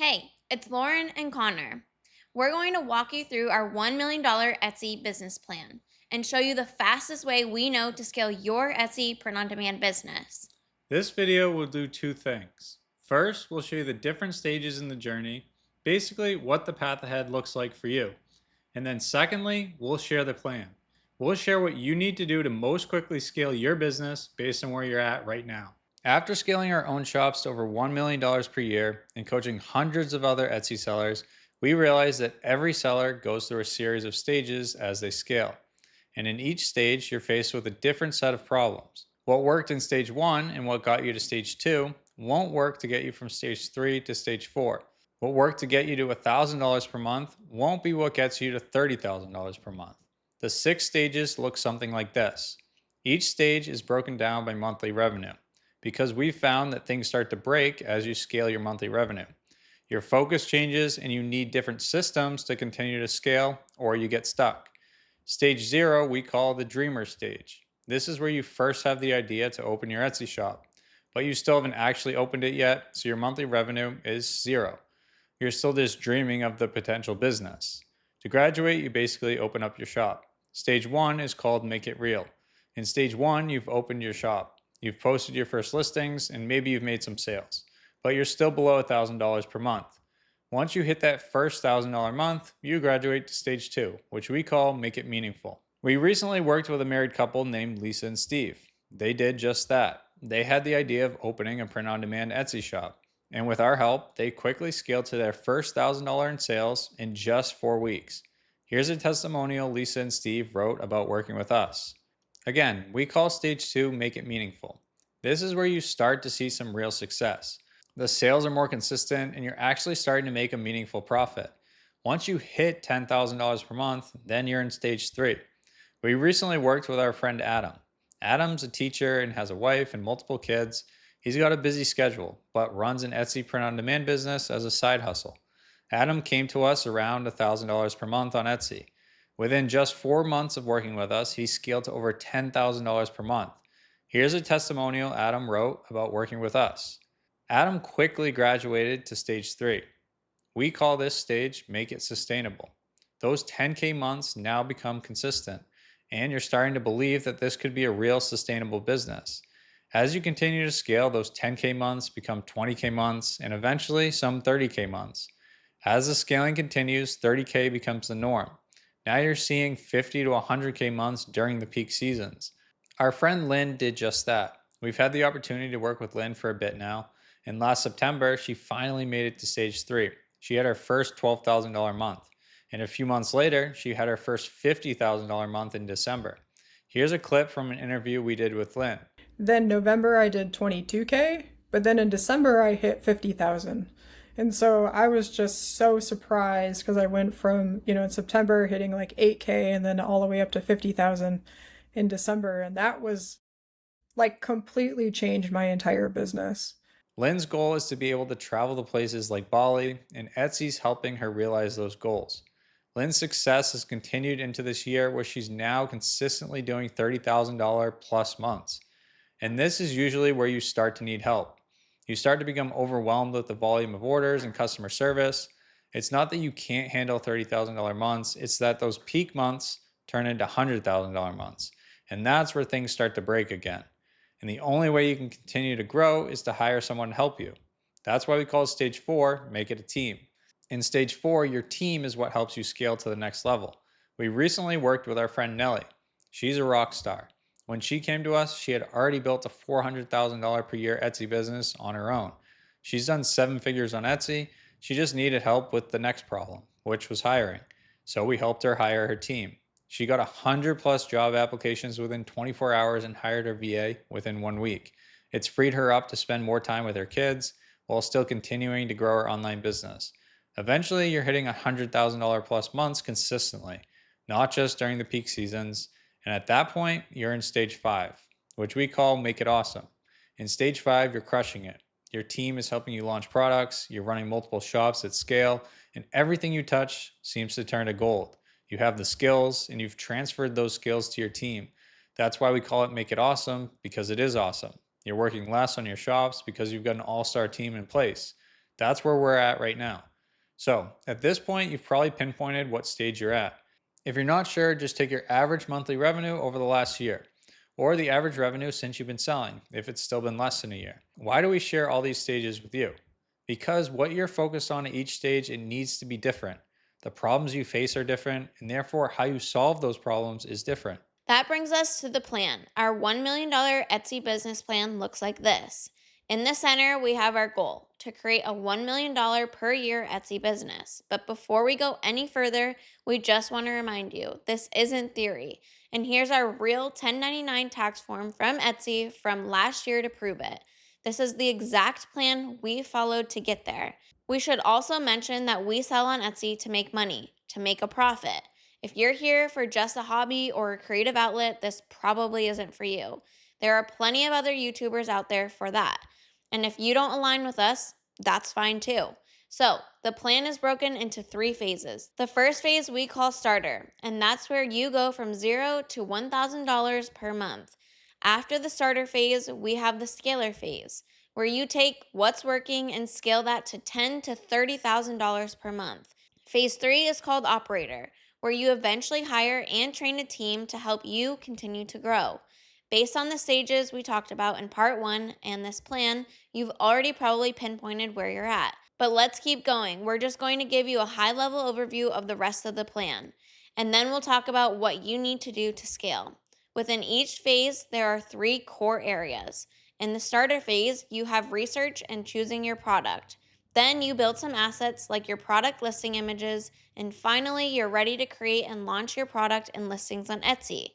Hey, it's Lauren and Connor. We're going to walk you through our $1 million Etsy business plan and show you the fastest way we know to scale your Etsy print on demand business. This video will do two things. First, we'll show you the different stages in the journey, basically what the path ahead looks like for you. And then secondly, we'll share the plan. We'll share what you need to do to most quickly scale your business based on where you're at right now. After scaling our own shops to over $1 million per year and coaching hundreds of other Etsy sellers, we realized that every seller goes through a series of stages as they scale. And in each stage, you're faced with a different set of problems. What worked in stage one and what got you to stage two won't work to get you from stage three to stage four. What worked to get you to $1,000 per month won't be what gets you to $30,000 per month. The 6 stages look something like this. Each stage is broken down by monthly revenue because we've found that things start to break as you scale your monthly revenue. Your focus changes and you need different systems to continue to scale, or you get stuck. Stage zero, we call the dreamer stage. This is where you first have the idea to open your Etsy shop, but you still haven't actually opened it yet, so your monthly revenue is zero. You're still just dreaming of the potential business. To graduate, you basically open up your shop. Stage one is called Make It Real. In stage one, you've opened your shop. You've posted your first listings, and maybe you've made some sales, but you're still below $1,000 per month. Once you hit that first $1,000 month, you graduate to stage two, which we call Make It Meaningful. We recently worked with a married couple named Lisa and Steve. They did just that. They had the idea of opening a print on demand Etsy shop. And with our help, they quickly scaled to their first $1,000 in sales in just 4 weeks. Here's a testimonial Lisa and Steve wrote about working with us. Again, we call stage two Make It Meaningful. This is where you start to see some real success. The sales are more consistent and you're actually starting to make a meaningful profit. Once you hit $10,000 per month, then you're in stage three. We recently worked with our friend Adam. Adam's a teacher and has a wife and multiple kids. He's got a busy schedule, but runs an Etsy print on demand business as a side hustle. Adam came to us around $1,000 per month on Etsy. Within just 4 months of working with us, he scaled to over $10,000 per month. Here's a testimonial Adam wrote about working with us. Adam quickly graduated to stage three. We call this stage Make It Sustainable. Those 10K months now become consistent, and you're starting to believe that this could be a real sustainable business. As you continue to scale, those 10K months become 20K months and eventually some 30K months. As the scaling continues, 30K becomes the norm. Now you're seeing 50 to 100K months during the peak seasons. Our friend Lynn did just that. We've had the opportunity to work with Lynn for a bit now, and last September, she finally made it to stage three. She had her first $12,000 month. And a few months later, she had her first $50,000 month in December. Here's a clip from an interview we did with Lynn. Then November I did 22K, but then in December I hit 50,000. And so I was just so surprised because I went from, in September hitting like 8K and then all the way up to 50,000 in December. And that was like completely changed my entire business. Lynn's goal is to be able to travel to places like Bali, and Etsy's helping her realize those goals. Lynn's success has continued into this year where she's now consistently doing $30,000 plus months. And this is usually where you start to need help. You start to become overwhelmed with the volume of orders and customer service. It's not that you can't handle $30,000 months, it's that those peak months turn into $100,000 months. And that's where things start to break again. And the only way you can continue to grow is to hire someone to help you. That's why we call stage four, make it a team. In stage four, your team is what helps you scale to the next level. We recently worked with our friend Nellie. She's a rock star. When she came to us, she had already built a $400,000 per year Etsy business on her own. She's done 7 figures on Etsy. She just needed help with the next problem, which was hiring. So we helped her hire her team. She got 100 plus job applications within 24 hours and hired her VA within 1 week. It's freed her up to spend more time with her kids while still continuing to grow her online business. Eventually, you're hitting $100,000 plus months consistently, not just during the peak seasons. And at that point, you're in stage five, which we call Make It Awesome. In stage five, you're crushing it. Your team is helping you launch products, you're running multiple shops at scale, and everything you touch seems to turn to gold. You have the skills, and you've transferred those skills to your team. That's why we call it Make It Awesome, because it is awesome. You're working less on your shops because you've got an all-star team in place. That's where we're at right now. So at this point, you've probably pinpointed what stage you're at. If you're not sure, just take your average monthly revenue over the last year, or the average revenue since you've been selling, if it's still been less than a year. Why do we share all these stages with you? Because what you're focused on at each stage, it needs to be different. The problems you face are different, and therefore how you solve those problems is different. That brings us to the plan. Our $1 million Etsy business plan looks like this. In the center, we have our goal to create a $1 million per year Etsy business. But before we go any further, we just want to remind you this isn't theory. And here's our real 1099 tax form from Etsy from last year to prove it. This is the exact plan we followed to get there. We should also mention that we sell on Etsy to make money, to make a profit. If you're here for just a hobby or a creative outlet, this probably isn't for you. There are plenty of other YouTubers out there for that. And if you don't align with us, that's fine too. So, the plan is broken into 3 phases. The first phase we call starter, and that's where you go from $0 to $1,000 per month. After the starter phase, we have the scalar phase, where you take what's working and scale that to $10,000 to $30,000 per month. Phase 3 is called operator, where you eventually hire and train a team to help you continue to grow. Based on the stages we talked about in part 1 and this plan, you've already probably pinpointed where you're at. But let's keep going. We're just going to give you a high level overview of the rest of the plan, and then we'll talk about what you need to do to scale. Within each phase, there are 3 core areas. In the starter phase, you have research and choosing your product. Then you build some assets like your product listing images, and finally, you're ready to create and launch your product and listings on Etsy.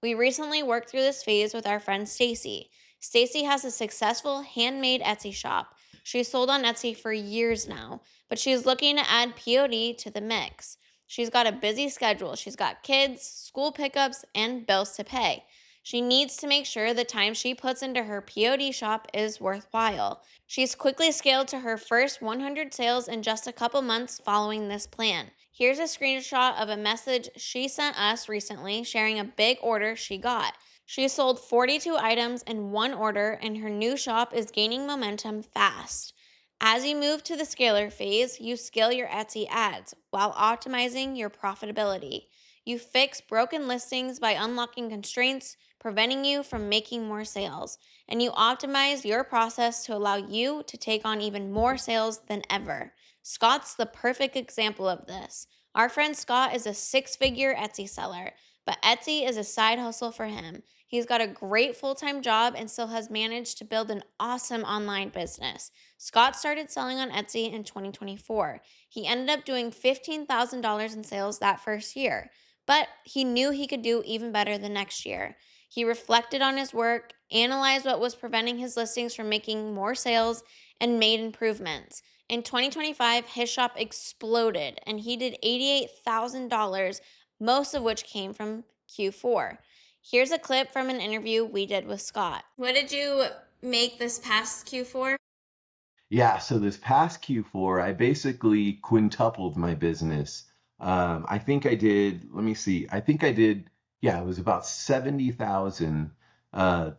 We recently worked through this phase with our friend Stacy. Stacy has a successful handmade Etsy shop. She's sold on Etsy for years now, but she's looking to add POD to the mix. She's got a busy schedule. She's got kids, school pickups, and bills to pay. She needs to make sure the time she puts into her POD shop is worthwhile. She's quickly scaled to her first 100 sales in just a couple months following this plan. Here's a screenshot of a message she sent us recently sharing a big order she got. She sold 42 items in one order, and her new shop is gaining momentum fast. As you move to the scalar phase, you scale your Etsy ads while optimizing your profitability. You fix broken listings by unlocking constraints, preventing you from making more sales, and you optimize your process to allow you to take on even more sales than ever. Scott's the perfect example of this. Our friend Scott is a 6-figure Etsy seller, but Etsy is a side hustle for him. He's got a great full-time job and still has managed to build an awesome online business. Scott started selling on Etsy in 2024. He ended up doing $15,000 in sales that first year, but he knew he could do even better the next year. He reflected on his work, analyzed what was preventing his listings from making more sales, and made improvements. In 2025, his shop exploded and he did $88,000, most of which came from Q4. Here's a clip from an interview we did with Scott. What did you make this past Q4? Yeah, so this past Q4, I basically quintupled my business. I think I did, let me see, I think I did, yeah, it was about 70,000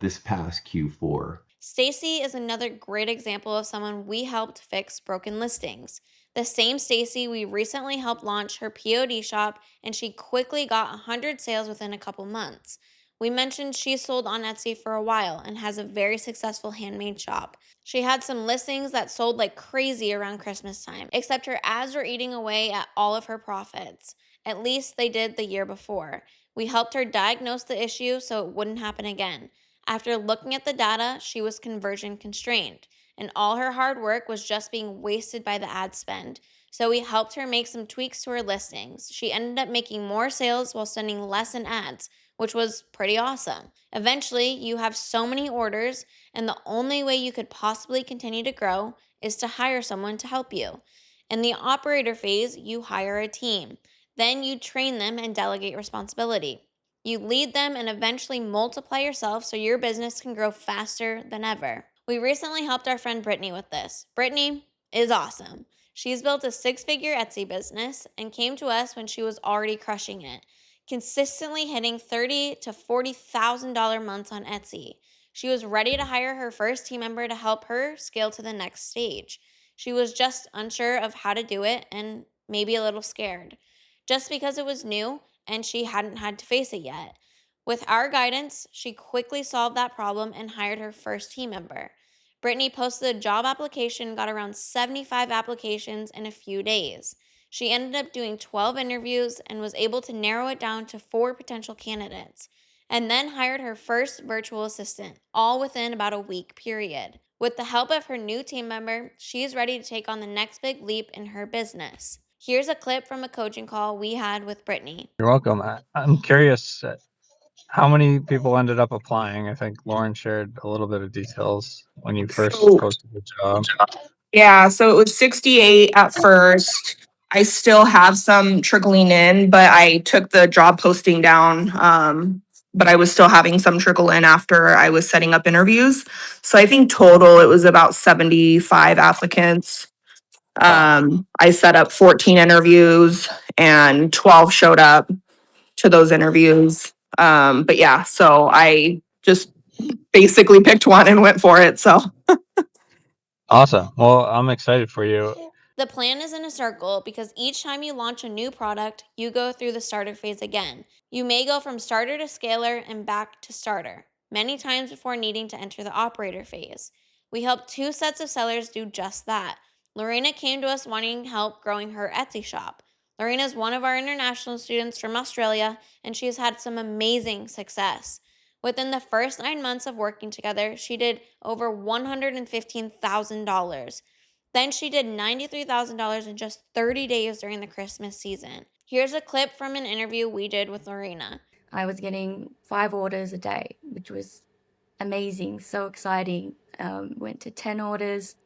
this past Q4. Stacy is another great example of someone we helped fix broken listings. The same Stacy we recently helped launch her POD shop, and she quickly got 100 sales within a couple months. We mentioned she sold on Etsy for a while and has a very successful handmade shop. She had some listings that sold like crazy around Christmas time, except her ads were eating away at all of her profits. At least they did the year before. We helped her diagnose the issue so it wouldn't happen again. After looking at the data, she was conversion constrained, and all her hard work was just being wasted by the ad spend. So we helped her make some tweaks to her listings. She ended up making more sales while spending less in ads, which was pretty awesome. Eventually, you have so many orders, and the only way you could possibly continue to grow is to hire someone to help you. In the operator phase, you hire a team. Then you train them and delegate responsibility. You lead them and eventually multiply yourself so your business can grow faster than ever. We recently helped our friend Brittany with this. Brittany is awesome. She's built a 6-figure Etsy business and came to us when she was already crushing it, consistently hitting $30,000 to $40,000 months on Etsy. She was ready to hire her first team member to help her scale to the next stage. She was just unsure of how to do it and maybe a little scared, just because it was new and she hadn't had to face it yet. With our guidance, she quickly solved that problem and hired her first team member. Brittany posted a job application and got around 75 applications in a few days. She ended up doing 12 interviews and was able to narrow it down to 4 potential candidates, and then hired her first virtual assistant, all within about a week period. With the help of her new team member, she's ready to take on the next big leap in her business. Here's a clip from a coaching call we had with Brittany. You're welcome. I'm curious how many people ended up applying. I think Lauren shared a little bit of details when you first posted the job. Yeah, so it was 68 at first. I still have some trickling in, but I took the job posting down. But I was still having some trickle in after I was setting up interviews. So I think total it was about 75 applicants. I set up 14 interviews and 12 showed up to those interviews. But yeah, so I just basically picked one and went for it. So Awesome. Well, I'm excited for you. The plan is in a circle because each time you launch a new product, you go through the starter phase again. You may go from starter to scaler and back to starter, many times before needing to enter the operator phase. We helped 2 sets of sellers do just that. Lorena came to us wanting help growing her Etsy shop. Lorena is one of our international students from Australia, and she has had some amazing success. Within the first 9 months of working together, she did over $115,000. Then she did $93,000 in just 30 days during the Christmas season. Here's a clip from an interview we did with Lorena. I was getting 5 orders a day, which was amazing, so exciting. Went to 10 orders,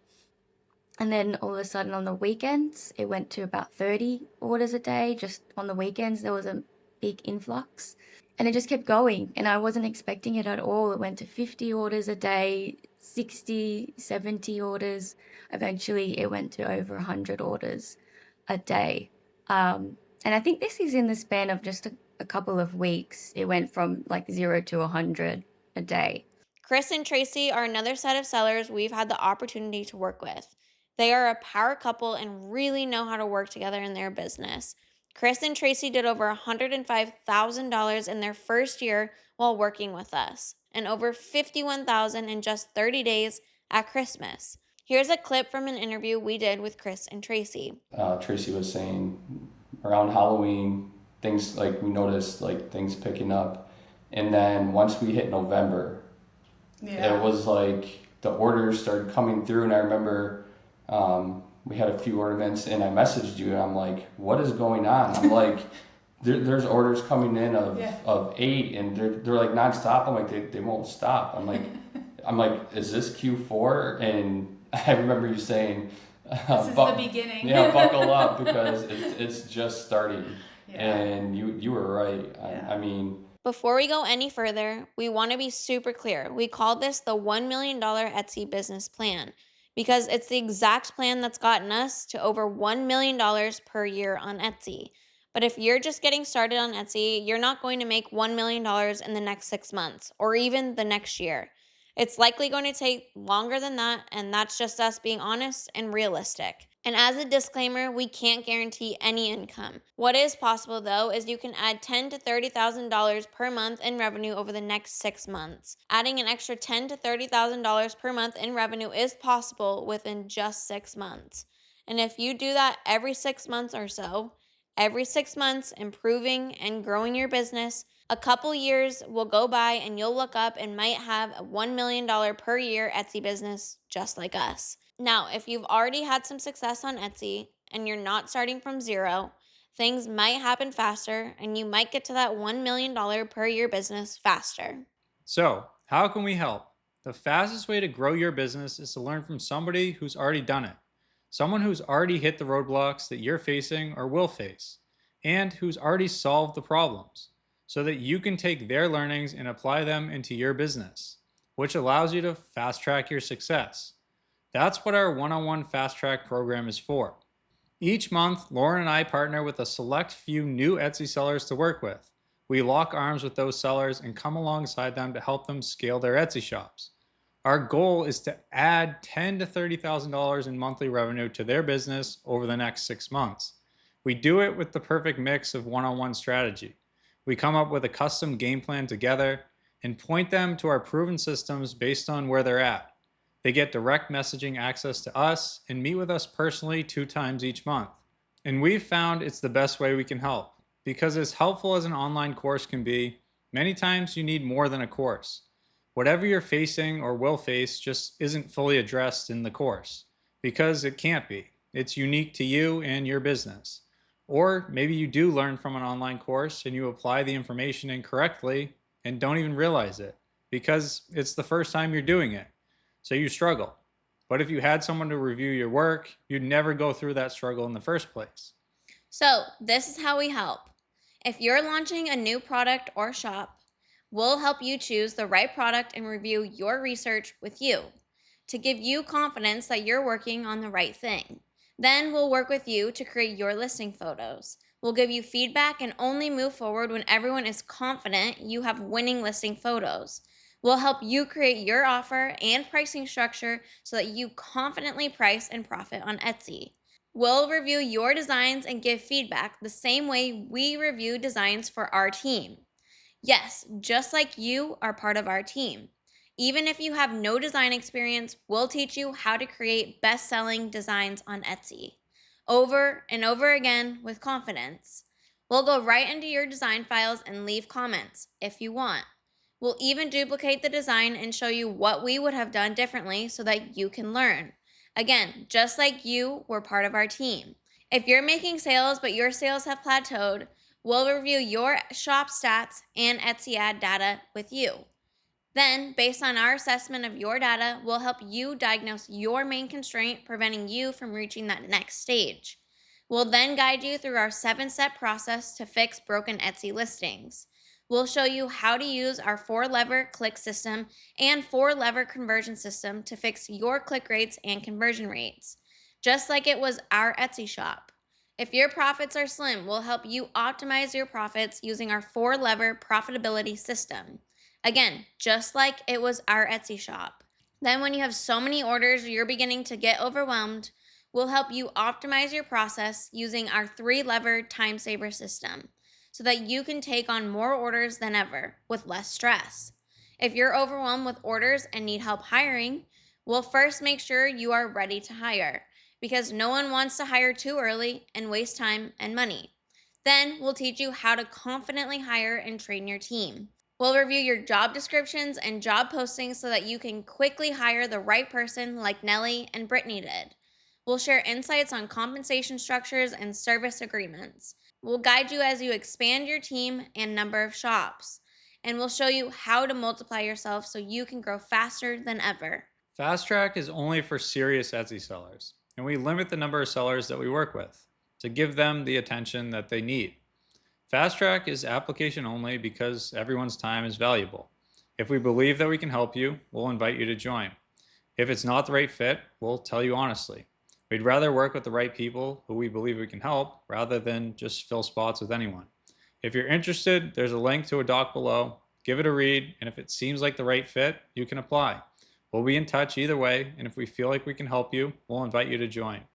and then all of a sudden on the weekends, it went to about 30 orders a day. Just on the weekends, there was a big influx. And it just kept going, and I wasn't expecting it at all. It went to 50 orders a day, 60, 70 orders. Eventually, it went to over 100 orders a day. And I think this is in the span of just a couple of weeks. It went from like 0 to 100 a day. Chris and Tracy are another set of sellers we've had the opportunity to work with. They are a power couple and really know how to work together in their business. Chris and Tracy did over $105,000 in their first year while working with us, and over $51,000 in just 30 days at Christmas. Here's a clip from an interview we did with Chris and Tracy. Tracy was saying around Halloween, things like we noticed like things picking up, and then once we hit November, it was like the orders started coming through, and I remember we had a few ornaments, and I messaged you, and I'm like, what is going on? I'm like, there's orders coming in of 8, and they're like nonstop. I'm like, they won't stop. I'm like, is this Q4? And I remember you saying, this is the beginning. Yeah, buckle up because it's just starting. Yeah. And you were right. Yeah. I mean, before we go any further, we want to be super clear. We call this the $1 million Etsy business plan because it's the exact plan that's gotten us to over $1 million per year on Etsy. But if you're just getting started on Etsy, you're not going to make $1 million in the next 6 months or even the next year. It's likely going to take longer than that, and that's just us being honest and realistic. And as a disclaimer, we can't guarantee any income. What is possible though is you can add $10,000 to $30,000 per month in revenue over the next 6 months. Adding an extra $10,000 to $30,000 per month in revenue is possible within just 6 months. And if you do that every 6 months or so, every 6 months improving and growing your business, a couple years will go by and you'll look up and might have a $1 million per year Etsy business just like us. Now, if you've already had some success on Etsy and you're not starting from zero, things might happen faster and you might get to that $1 million per year business faster. So, how can we help? The fastest way to grow your business is to learn from somebody who's already done it. Someone who's already hit the roadblocks that you're facing or will face, and who's already solved the problems, so that you can take their learnings and apply them into your business, which allows you to fast track your success. That's what our one-on-one Fast Track program is for. Each month, Lauren and I partner with a select few new Etsy sellers to work with. We lock arms with those sellers and come alongside them to help them scale their Etsy shops. Our goal is to add $10,000 to $30,000 in monthly revenue to their business over the next 6 months. We do it with the perfect mix of one-on-one strategy. We come up with a custom game plan together and point them to our proven systems based on where they're at. They get direct messaging access to us and meet with us personally 2 times each month. And we've found it's the best way we can help, because as helpful as an online course can be, many times you need more than a course. Whatever you're facing or will face just isn't fully addressed in the course, because it can't be. It's unique to you and your business. Or maybe you do learn from an online course and you apply the information incorrectly and don't even realize it because it's the first time you're doing it. So you struggle. But if you had someone to review your work, you'd never go through that struggle in the first place. So, this is how we help. If you're launching a new product or shop, we'll help you choose the right product and review your research with you to give you confidence that you're working on the right thing. Then we'll work with you to create your listing photos. We'll give you feedback and only move forward when everyone is confident you have winning listing photos. We'll help you create your offer and pricing structure so that you confidently price and profit on Etsy. We'll review your designs and give feedback the same way we review designs for our team. Yes, just like you are part of our team. Even if you have no design experience, we'll teach you how to create best-selling designs on Etsy over and over again with confidence. We'll go right into your design files and leave comments if you want. We'll even duplicate the design and show you what we would have done differently so that you can learn. Again, just like you were part of our team. If you're making sales but your sales have plateaued, we'll review your shop stats and Etsy ad data with you. Then, based on our assessment of your data, we'll help you diagnose your main constraint preventing you from reaching that next stage. We'll then guide you through our 7-step process to fix broken Etsy listings. We'll show you how to use our 4-lever click system and 4-lever conversion system to fix your click rates and conversion rates, just like it was our Etsy shop. If your profits are slim, we'll help you optimize your profits using our 4-lever profitability system. Again, just like it was our Etsy shop. Then when you have so many orders you're beginning to get overwhelmed, we'll help you optimize your process using our 3-lever time saver system so that you can take on more orders than ever with less stress. If you're overwhelmed with orders and need help hiring, we'll first make sure you are ready to hire, because no one wants to hire too early and waste time and money. Then we'll teach you how to confidently hire and train your team. We'll review your job descriptions and job postings so that you can quickly hire the right person like Nellie and Brittany did. We'll share insights on compensation structures and service agreements. We'll guide you as you expand your team and number of shops. And we'll show you how to multiply yourself so you can grow faster than ever. Fasttrack is only for serious Etsy sellers, and we limit the number of sellers that we work with to give them the attention that they need. Fasttrack is application only because everyone's time is valuable. If we believe that we can help you, we'll invite you to join. If it's not the right fit, we'll tell you honestly. We'd rather work with the right people who we believe we can help rather than just fill spots with anyone. If you're interested, there's a link to a doc below. Give it a read, and if it seems like the right fit, you can apply. We'll be in touch either way, and if we feel like we can help you, we'll invite you to join.